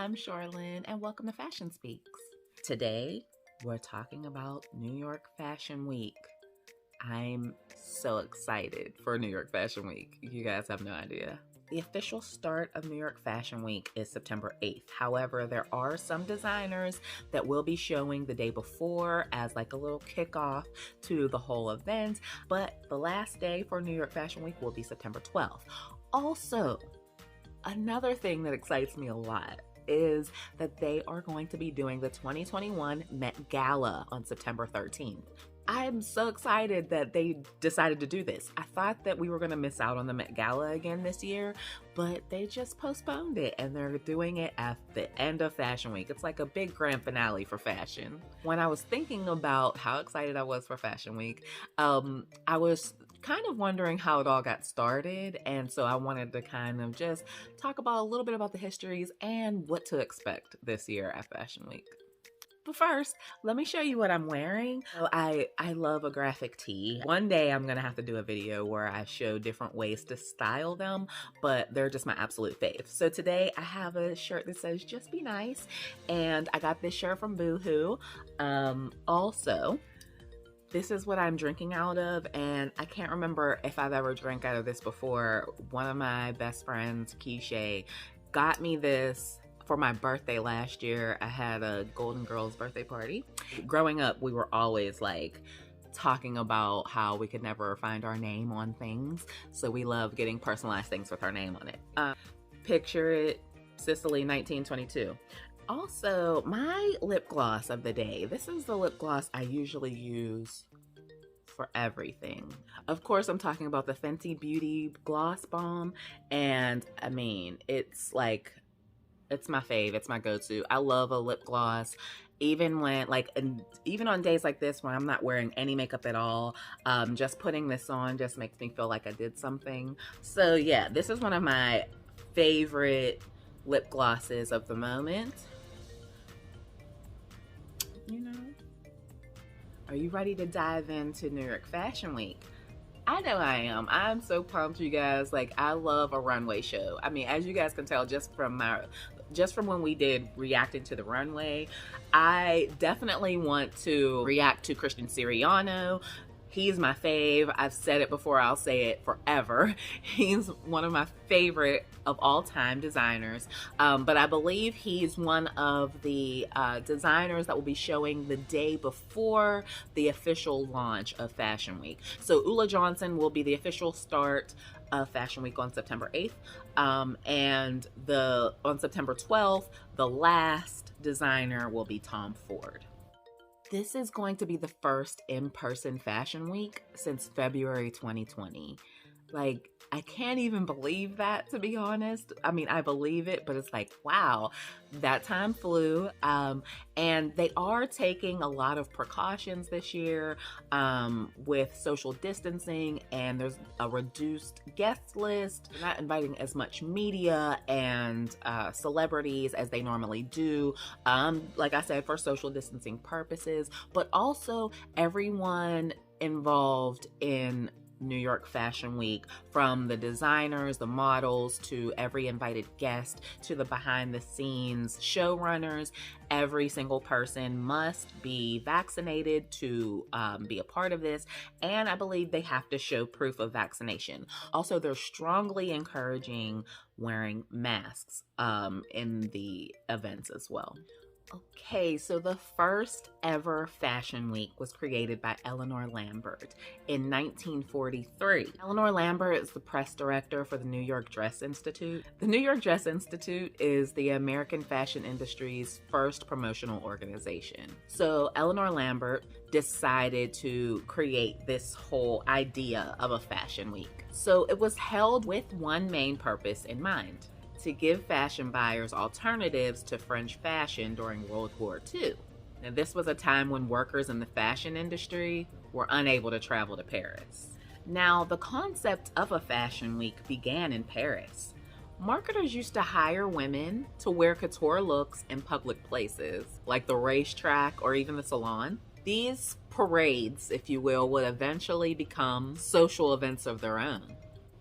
I'm Charlyn, and welcome to Fashion Speaks. Today, we're talking about New York Fashion Week. I'm so excited for New York Fashion Week. You guys have no idea. The official start of New York Fashion Week is September 8th. However, there are some designers that will be showing the day before as like a little kickoff to the whole event. But the last day for New York Fashion Week will be September 12th. Also, another thing that excites me a lot is that they are going to be doing the 2021 Met Gala on September 13th. I'm so excited that they decided to do this. I thought that we were going to miss out on the Met Gala again this year, but they just postponed it and they're doing it at the end of Fashion Week. It's like a big grand finale for fashion. When I was thinking about how excited I was for Fashion Week, I was kind of wondering how it all got started, and so I wanted to kind of just talk about a little bit about the histories and what to expect this year at Fashion Week. But first, let me show you what I'm wearing. So I love a graphic tee. One day I'm gonna have to do a video where I show different ways to style them, but they're just my absolute fave. So today I have a shirt that says "Just Be Nice," and I got this shirt from Boohoo. Also, this is what I'm drinking out of, and I can't remember if I've ever drank out of this before. One of my best friends, Keisha, got me this for my birthday last year. I had a Golden Girls birthday party. Growing up, we were always like talking about how we could never find our name on things, so we love getting personalized things with our name on it. Picture it, Sicily 1922. Also, my lip gloss of the day. This is the lip gloss I usually use for everything. Of course, I'm talking about the Fenty Beauty Gloss Bomb, and I mean, it's my fave. It's my go-to. I love a lip gloss. Even when, even on days like this when I'm not wearing any makeup at all, just putting this on just makes me feel like I did something. So yeah, this is one of my favorite lip glosses of the moment. You know, are you ready to dive into New York Fashion Week? I know I am. I'm so pumped, you guys. Like, I love a runway show. I mean, as you guys can tell just from when we did reacting to the runway, I definitely want to react to Christian Siriano. He's my fave. I've said it before, I'll say it forever. He's one of my favorite of all time designers. But I believe he's one of the designers that will be showing the day before the official launch of Fashion Week. So Ula Johnson will be the official start of Fashion Week on September 8th. And on September 12th, the last designer will be Tom Ford. This is going to be the first in-person Fashion Week since February 2020. Like, I can't even believe that, to be honest. I mean, I believe it, but it's like, wow, that time flew. And they are taking a lot of precautions this year with social distancing, and there's a reduced guest list. They're not inviting as much media and celebrities as they normally do, like I said, for social distancing purposes, but also everyone involved in New York Fashion Week, from the designers, the models, to every invited guest, to the behind the scenes showrunners. Every single person must be vaccinated to be a part of this, and I believe they have to show proof of vaccination. Also, they're strongly encouraging wearing masks in the events as well. Okay, so the first ever Fashion Week was created by Eleanor Lambert in 1943. Eleanor Lambert is the press director for the New York Dress Institute. The New York Dress Institute is the American fashion industry's first promotional organization. So Eleanor Lambert decided to create this whole idea of a Fashion Week. So it was held with one main purpose in mind: to give fashion buyers alternatives to French fashion during World War II. Now, this was a time when workers in the fashion industry were unable to travel to Paris. Now, the concept of a Fashion Week began in Paris. Marketers used to hire women to wear couture looks in public places, like the racetrack or even the salon. These parades, if you will, would eventually become social events of their own.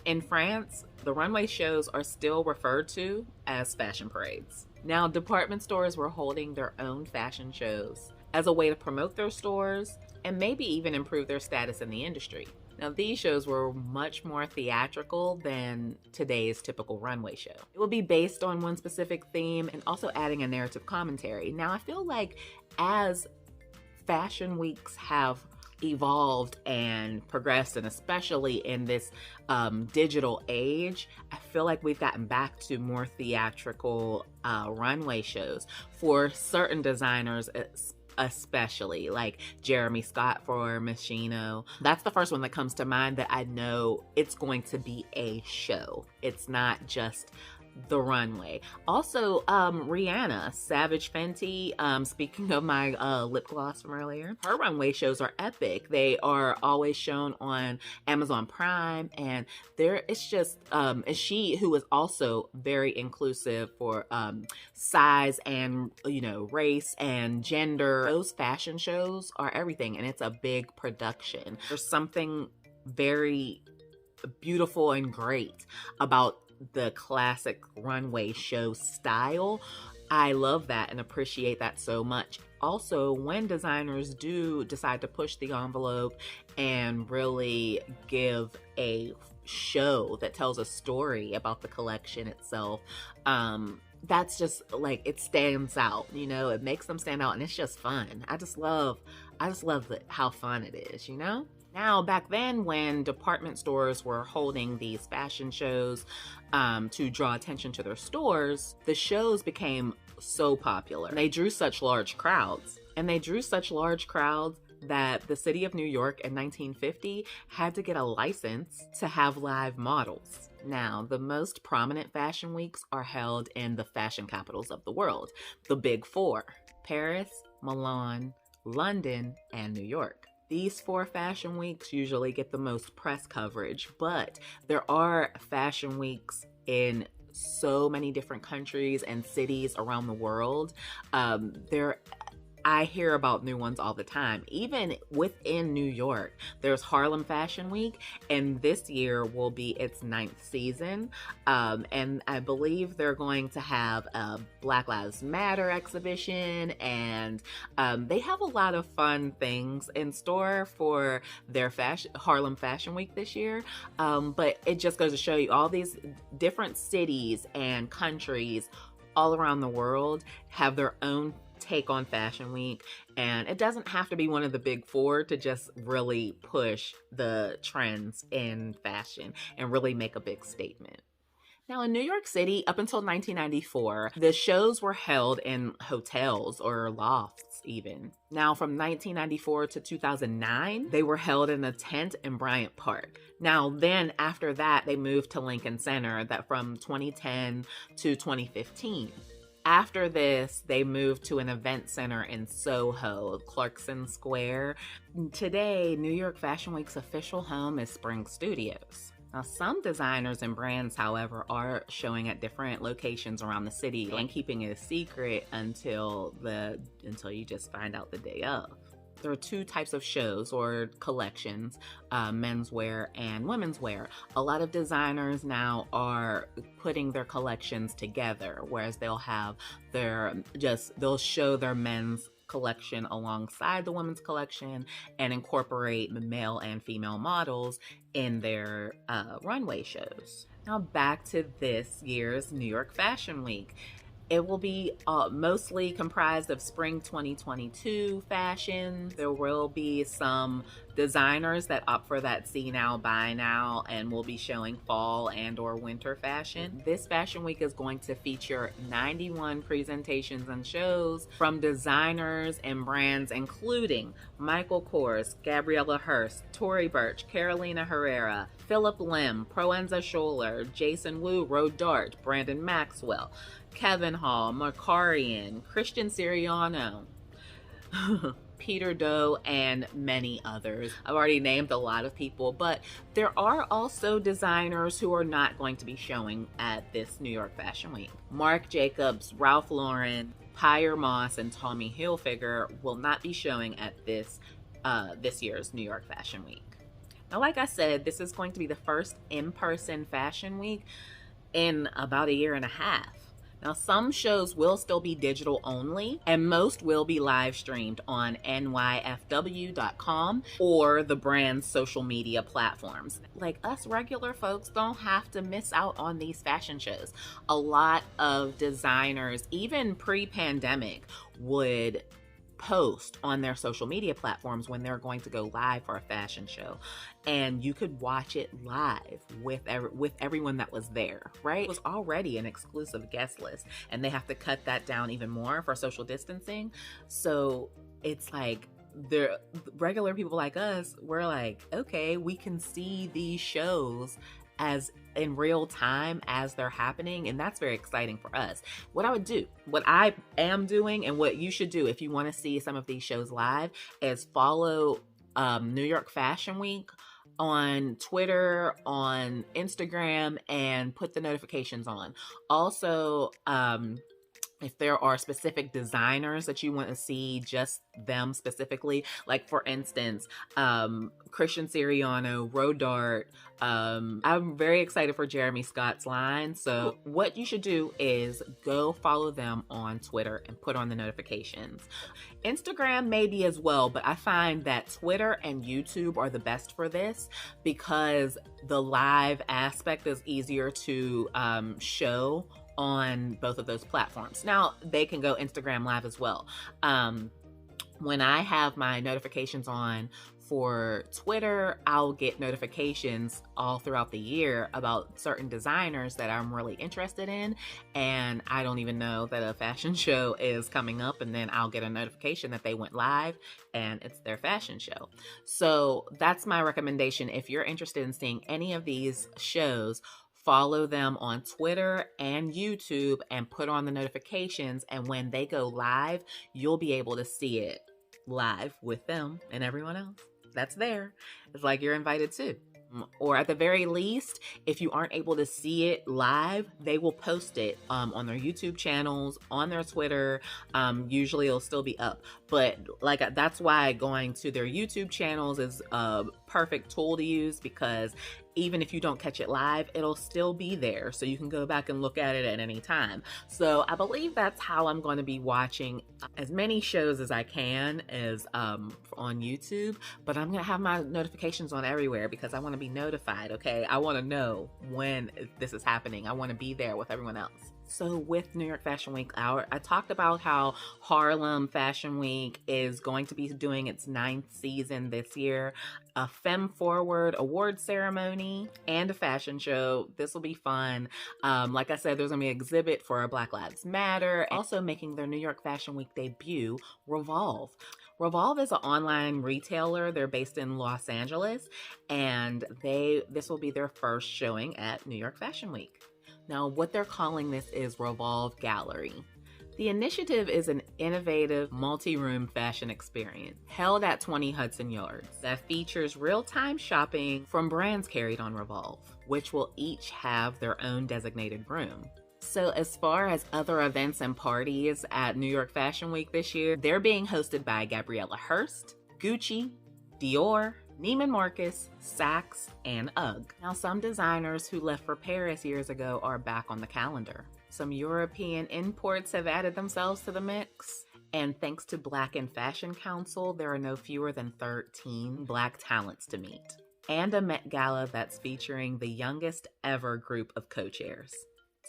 In France, the runway shows are still referred to as fashion parades. Now, department stores were holding their own fashion shows as a way to promote their stores and maybe even improve their status in the industry. Now, these shows were much more theatrical than today's typical runway show. It would be based on one specific theme and also adding a narrative commentary. Now, I feel like as fashion weeks have evolved and progressed, and especially in this digital age, I feel like we've gotten back to more theatrical runway shows for certain designers, especially like Jeremy Scott for Machino. That's the first one that comes to mind that I know it's going to be a show. It's not just the runway. Also, Rihanna, Savage Fenty, speaking of my lip gloss from earlier, her runway shows are epic. They are always shown on Amazon Prime, and it's just, and she, who is also very inclusive for size and, race and gender, those fashion shows are everything, and it's a big production. There's something very beautiful and great about the classic runway show style. I love that and appreciate that so much. Also, when designers do decide to push the envelope and really give a show that tells a story about the collection itself, that's just like, it stands out, it makes them stand out, and it's just fun. I just love how fun it is, Now, back then, when department stores were holding these fashion shows to draw attention to their stores, the shows became so popular. They drew such large crowds. And they drew such large crowds that the city of New York in 1950 had to get a license to have live models. Now, the most prominent fashion weeks are held in the fashion capitals of the world, the Big Four: Paris, Milan, London, and New York. These 4 fashion weeks usually get the most press coverage, but there are fashion weeks in so many different countries and cities around the world. I hear about new ones all the time. Even within New York, there's Harlem Fashion Week, and this year will be its 9th season. And I believe they're going to have a Black Lives Matter exhibition, and they have a lot of fun things in store for their Harlem Fashion Week this year. But it just goes to show you, all these different cities and countries all around the world have their own take on Fashion Week, and it doesn't have to be one of the Big Four to just really push the trends in fashion and really make a big statement. Now, in New York City, up until 1994, the shows were held in hotels or lofts even. Now, from 1994 to 2009, they were held in a tent in Bryant Park. Now, then after that, they moved to Lincoln Center, that from 2010 to 2015. After this, they moved to an event center in Soho, Clarkson Square. Today, New York Fashion Week's official home is Spring Studios. Now, some designers and brands, however, are showing at different locations around the city and keeping it a secret until you just find out the day of. There are 2 types of shows or collections, menswear and women's wear. A lot of designers now are putting their collections together, whereas they'll show their men's collection alongside the women's collection and incorporate male and female models in their runway shows. Now, back to this year's New York Fashion Week. It will be mostly comprised of spring 2022 fashion. There will be some designers that opt for that see now, buy now, and will be showing fall and or winter fashion. This fashion week is going to feature 91 presentations and shows from designers and brands including Michael Kors, Gabriella Hearst, Tory Burch, Carolina Herrera, Philip Lim, Proenza Scholler, Jason Wu, Rodarte, Brandon Maxwell, Kevin Hall, Markarian, Christian Siriano, Peter Doe, and many others. I've already named a lot of people, but there are also designers who are not going to be showing at this New York Fashion Week. Marc Jacobs, Ralph Lauren, Pyer Moss, and Tommy Hilfiger will not be showing at this year's New York Fashion Week. Now, like I said, this is going to be the first in-person fashion week in about a year and a half. Now, some shows will still be digital only, and most will be live streamed on nyfw.com or the brand's social media platforms. Like us regular folks don't have to miss out on these fashion shows. A lot of designers, even pre-pandemic, would post on their social media platforms when they're going to go live for a fashion show, and you could watch it live with everyone that was there, right? It was already an exclusive guest list, and they have to cut that down even more for social distancing. So it's like the regular people like us, we're like, okay, we can see these shows as in real time as they're happening, and that's very exciting for us. What I am doing, and what you should do if you want to see some of these shows live, is follow New York Fashion Week on Twitter, on Instagram, and put the notifications on. Also, if there are specific designers that you want to see, just them specifically, like for instance, Christian Siriano, Rodart. I'm very excited for Jeremy Scott's line. So what you should do is go follow them on Twitter and put on the notifications. Instagram maybe as well, but I find that Twitter and YouTube are the best for this because the live aspect is easier to show on both of those platforms. Now, they can go Instagram live as well. When I have my notifications on for Twitter, I'll get notifications all throughout the year about certain designers that I'm really interested in, and I don't even know that a fashion show is coming up, and then I'll get a notification that they went live and it's their fashion show. So that's my recommendation. If you're interested in seeing any of these shows, follow them on Twitter and YouTube and put on the notifications, and when they go live, you'll be able to see it live with them and everyone else that's there. It's like you're invited too. Or at the very least, if you aren't able to see it live, they will post it on their YouTube channels, on their Twitter. Usually it'll still be up. But like that's why going to their YouTube channels is a perfect tool to use, because even if you don't catch it live, it'll still be there. So you can go back and look at it at any time. So I believe that's how I'm going to be watching as many shows as I can as on YouTube. But I'm going to have my notifications on everywhere because I want to be notified, okay? I want to know when this is happening. I want to be there with everyone else. So with New York Fashion Week, I talked about how Harlem Fashion Week is going to be doing its 9th season this year, a Femme Forward award ceremony, and a fashion show. This will be fun. Like I said, there's going to be an exhibit for Black Lives Matter. Also making their New York Fashion Week debut, Revolve. Revolve is an online retailer. They're based in Los Angeles, and this will be their first showing at New York Fashion Week. Now, what they're calling this is Revolve Gallery. The initiative is an innovative multi-room fashion experience held at 20 Hudson Yards that features real-time shopping from brands carried on Revolve, which will each have their own designated room. So as far as other events and parties at New York Fashion Week this year, they're being hosted by Gabriella Hearst, Gucci, Dior, Neiman Marcus, Saks, and UGG. Now, some designers who left for Paris years ago are back on the calendar. Some European imports have added themselves to the mix. And thanks to Black in Fashion Council, there are no fewer than 13 Black talents to meet. And a Met Gala that's featuring the youngest ever group of co-chairs: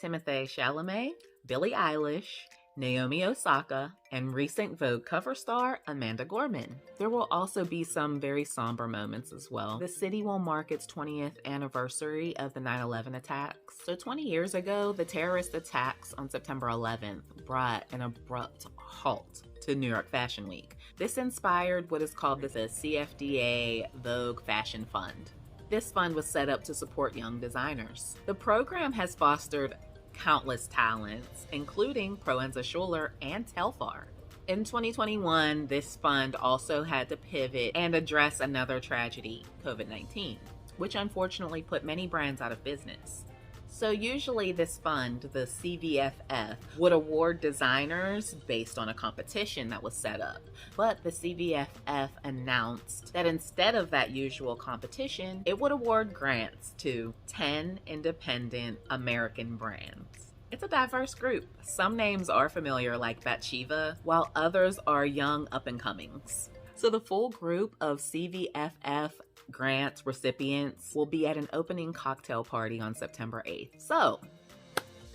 Timothée Chalamet, Billie Eilish, Naomi Osaka, and recent Vogue cover star Amanda Gorman. There will also be some very somber moments as well. The city will mark its 20th anniversary of the 9/11 attacks. So 20 years ago, the terrorist attacks on September 11th brought an abrupt halt to New York Fashion Week. This inspired what is called the CFDA Vogue Fashion Fund. This fund was set up to support young designers. The program has fostered countless talents, including Proenza Schuler and Telfar. In 2021, this fund also had to pivot and address another tragedy, COVID-19, which unfortunately put many brands out of business. So usually this fund, the CVFF, would award designers based on a competition that was set up. But the CVFF announced that instead of that usual competition, it would award grants to 10 independent American brands. It's a diverse group. Some names are familiar, like Bathsheba, while others are young up-and-comings. So the full group of CVFF grant recipients will be at an opening cocktail party on September 8th. So,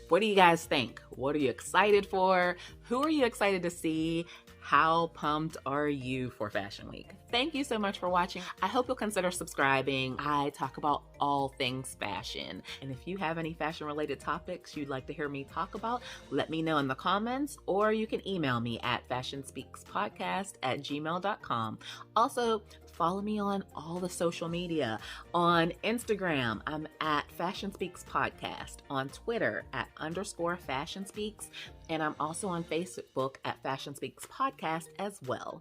what do you guys think? What are you excited for? Who are you excited to see? How pumped are you for Fashion Week? Thank you so much for watching. I hope you'll consider subscribing. I talk about all things fashion. And if you have any fashion related topics you'd like to hear me talk about, let me know in the comments, or you can email me at fashionspeakspodcast@gmail.com. Also, follow me on all the social media. On Instagram, I'm at Fashion Speaks Podcast. On Twitter, at _Fashion Speaks. And I'm also on Facebook at Fashion Speaks Podcast as well.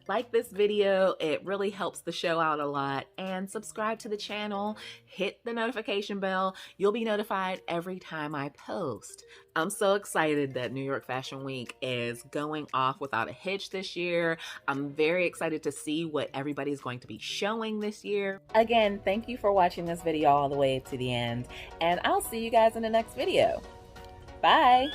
Like this video, it really helps the show out a lot. And subscribe to the channel, hit the notification bell. You'll be notified every time I post. I'm so excited that New York Fashion Week is going off without a hitch this year. I'm very excited to see what everybody's going to be showing this year. Again, thank you for watching this video all the way to the end, and I'll see you guys in the next video. Bye!